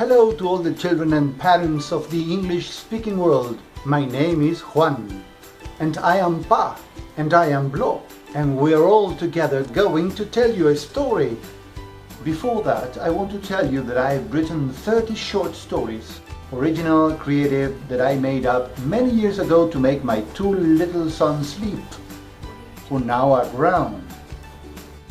Hello to all the children and parents of the English-speaking world. My name is Juan, and I am Pa, and I am Blo, and we're all together going to tell you a story. Before that, I want to tell you that I've written 30 short stories, original, creative, that I made up many years ago to make my two little sons sleep, who now are grown.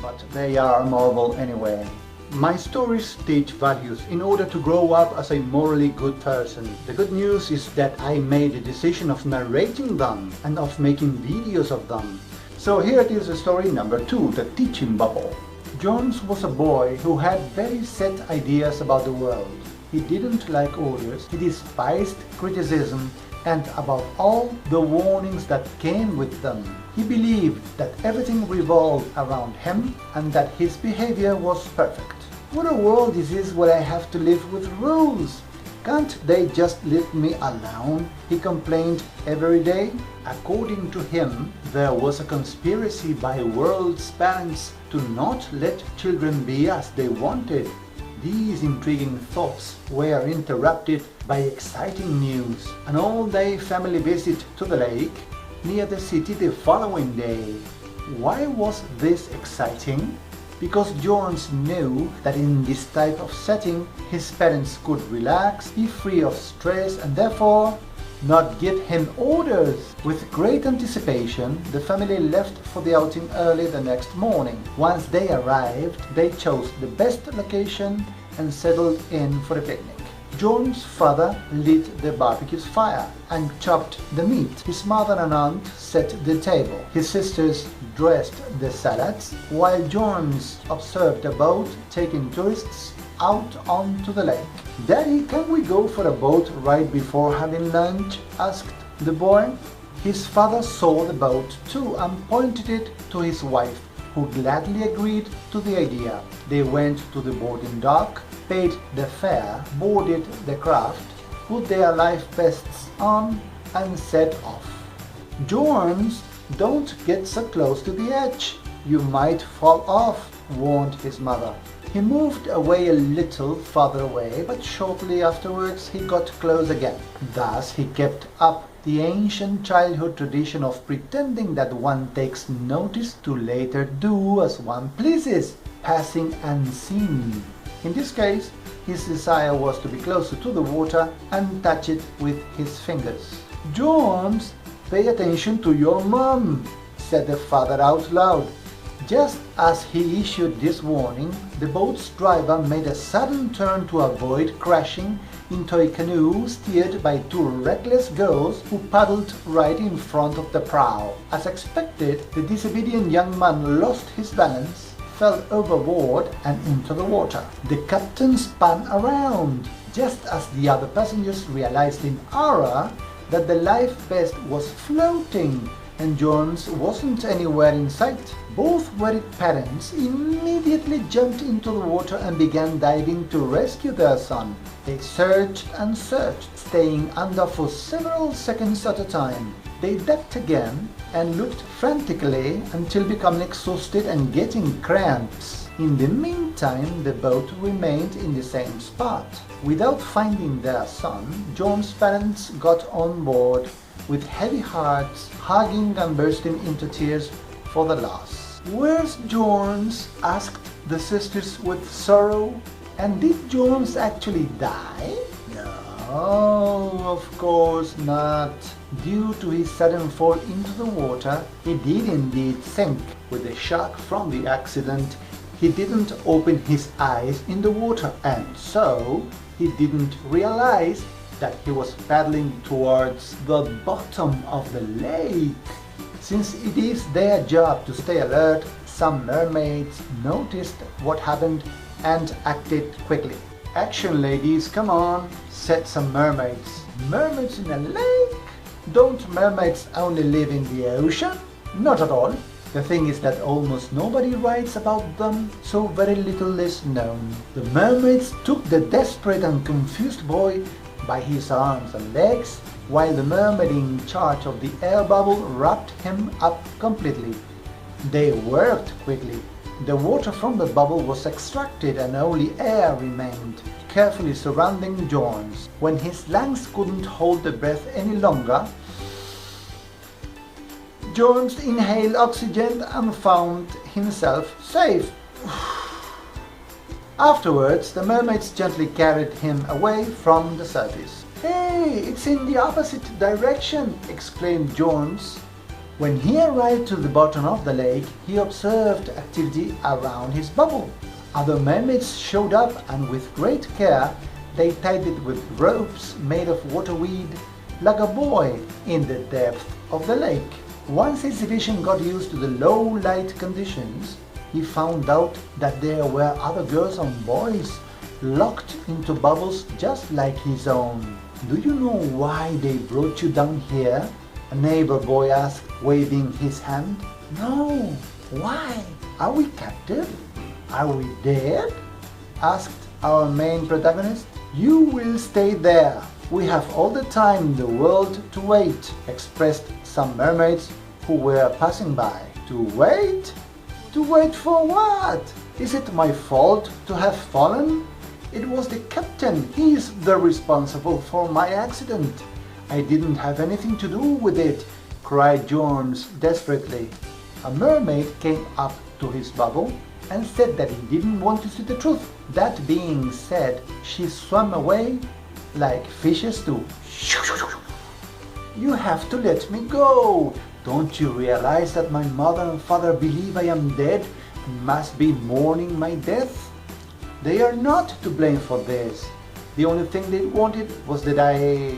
But they are a marvel anyway. My stories teach values in order to grow up as a morally good person. The good news is that I made the decision of narrating them and of making videos of them. So here it is, story number 2, the teaching bubble. Jones was a boy who had very set ideas about the world. He didn't like orders, he despised criticism, and above all, the warnings that came with them. He believed that everything revolved around him and that his behavior was perfect. What a world this is where I have to live with rules! Can't they just leave me alone? He complained every day. According to him, there was a conspiracy by world's parents to not let children be as they wanted. These intriguing thoughts were interrupted by exciting news, an all-day family visit to the lake near the city the following day. Why was this exciting? Because Jones knew that in this type of setting his parents could relax, be free of stress, and therefore not give him orders. With great anticipation, the family left for the outing early the next morning. Once they arrived, they chose the best location and settled in for a picnic. Jones' father lit the barbecue's fire and chopped the meat. His mother and aunt set the table. His sisters dressed the salads, while Jones observed a boat taking tourists out onto the lake. "Daddy, can we go for a boat ride before having lunch?" asked the boy. His father saw the boat too and pointed it to his wife, who gladly agreed to the idea. They went to the boarding dock, paid the fare, boarded the craft, put their life vests on, and set off. "Jones, don't get so close to the edge. You might fall off," warned his mother. He moved away a little farther away, but shortly afterwards he got close again. Thus he kept up the ancient childhood tradition of pretending that one takes notice to later do as one pleases, passing unseen. In this case, his desire was to be closer to the water and touch it with his fingers. "Jones, pay attention to your mom," said the father out loud. Just as he issued this warning, the boat's driver made a sudden turn to avoid crashing into a canoe steered by two reckless girls who paddled right in front of the prow. As expected, the disobedient young man lost his balance, fell overboard and into the water. The captain spun around, just as the other passengers realized in horror that the life vest was floating and Jones wasn't anywhere in sight. Both worried parents immediately jumped into the water and began diving to rescue their son. They searched and searched, staying under for several seconds at a time. They ducked again and looked frantically until becoming exhausted and getting cramps. In the meantime, the boat remained in the same spot. Without finding their son, John's parents got on board with heavy hearts, hugging and bursting into tears for the loss. "Where's Jones?" asked the sisters with sorrow. "And did Jones actually die?" "No, of course not. Due to his sudden fall into the water, he did indeed sink. With the shock from the accident, he didn't open his eyes in the water, and so he didn't realize that he was paddling towards the bottom of the lake. Since it is their job to stay alert, some mermaids noticed what happened and acted quickly. "Action, ladies, come on," said some mermaids. "Mermaids in a lake? Don't mermaids only live in the ocean?" "Not at all. The thing is that almost nobody writes about them, so very little is known." The mermaids took the desperate and confused boy by his arms and legs, while the mermaid in charge of the air bubble wrapped him up completely. They worked quickly. The water from the bubble was extracted and only air remained, carefully surrounding Jones. When his lungs couldn't hold the breath any longer, Jones inhaled oxygen and found himself safe. Afterwards, the mermaids gently carried him away from the surface. "Hey, it's in the opposite direction!" exclaimed Jones. When he arrived to the bottom of the lake, he observed activity around his bubble. Other mermaids showed up, and with great care, they tied it with ropes made of waterweed like a buoy in the depth of the lake. Once his vision got used to the low light conditions, he found out that there were other girls and boys locked into bubbles just like his own. "Do you know why they brought you down here?" a neighbor boy asked, waving his hand. "No, why? Are we captive? Are we dead?" asked our main protagonist. "You will stay there. We have all the time in the world to wait," expressed some mermaids who were passing by. "To wait? To wait for what? Is it my fault to have fallen? It was the captain. He is the responsible for my accident. I didn't have anything to do with it," cried Jones desperately. A mermaid came up to his bubble and said that he didn't want to see the truth. That being said, she swam away like fishes do. "You have to let me go. Don't you realize that my mother and father believe I am dead and must be mourning my death? They are not to blame for this. The only thing they wanted was that I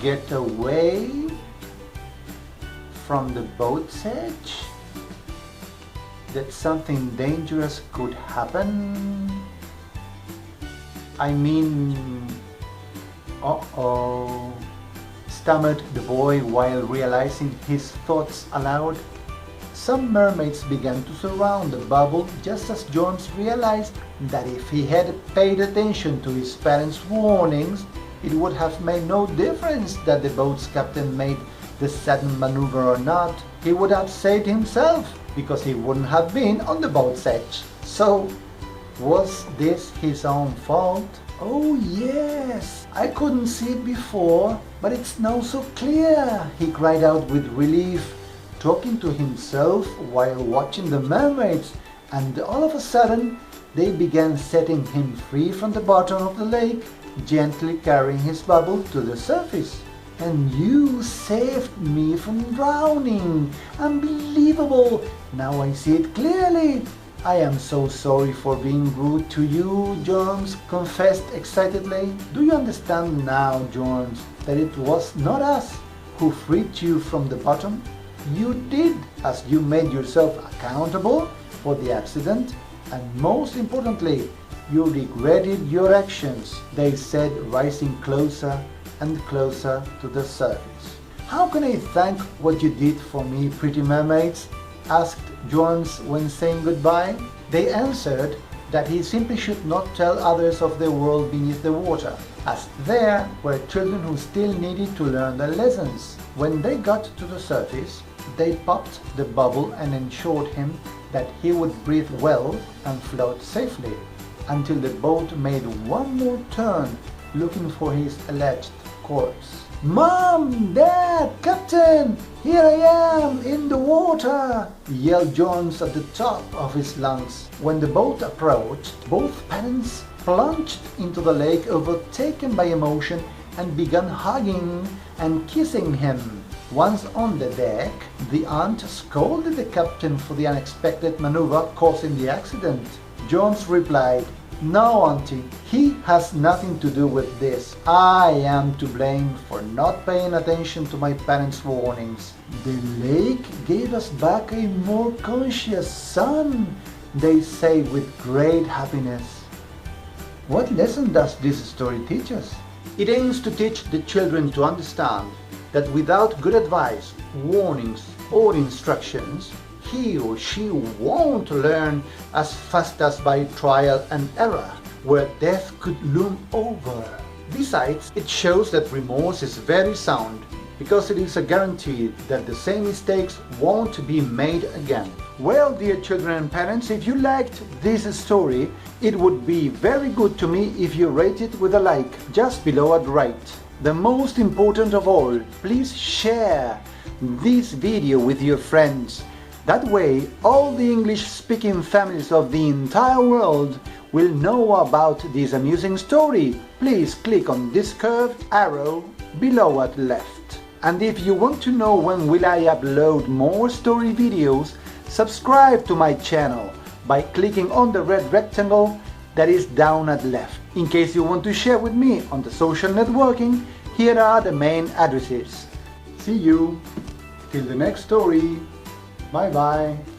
get away from the boat's edge, that something dangerous could happen. I mean, uh-oh," stammered the boy while realizing his thoughts aloud. Some mermaids began to surround the bubble just as Jones realized that if he had paid attention to his parents' warnings, it would have made no difference that the boat's captain made the sudden maneuver or not. He would have saved himself because he wouldn't have been on the boat's edge. So, was this his own fault? "Oh yes, I couldn't see it before, but it's now so clear," he cried out with relief, talking to himself while watching the mermaids, and all of a sudden they began setting him free from the bottom of the lake, gently carrying his bubble to the surface. "And you saved me from drowning! Unbelievable! Now I see it clearly! I am so sorry for being rude to you," Jones confessed excitedly. "Do you understand now, Jones, that it was not us who freed you from the bottom? You did, as you made yourself accountable for the accident, and most importantly, you regretted your actions," they said, rising closer and closer to the surface. "How can I thank what you did for me, pretty mermaids?" asked Jones when saying goodbye. They answered that he simply should not tell others of the world beneath the water, as there were children who still needed to learn their lessons. When they got to the surface, they popped the bubble and ensured him that he would breathe well and float safely, until the boat made one more turn looking for his alleged corpse. "Mom! Dad! Captain! Here I am in the water!" yelled Jones at the top of his lungs. When the boat approached, both parents plunged into the lake, overtaken by emotion, and began hugging and kissing him. Once on the deck, the aunt scolded the captain for the unexpected maneuver causing the accident. Jones replied, "No, Auntie, he has nothing to do with this. I am to blame for not paying attention to my parents' warnings. The lake gave us back a more conscious son," they say with great happiness. What lesson does this story teach us? It aims to teach the children to understand that without good advice, warnings, or instructions, he or she won't learn as fast as by trial and error, where death could loom over. Besides, it shows that remorse is very sound, because it is a guarantee that the same mistakes won't be made again. Well, dear children and parents, if you liked this story, it would be very good to me if you rate it with a like just below at right. The most important of all, please share this video with your friends. That way, all the English-speaking families of the entire world will know about this amusing story. Please click on this curved arrow below at left. And if you want to know when will I upload more story videos, subscribe to my channel by clicking on the red rectangle that is down at left. In case you want to share with me on the social networking, here are the main addresses. See you till the next story. Bye bye.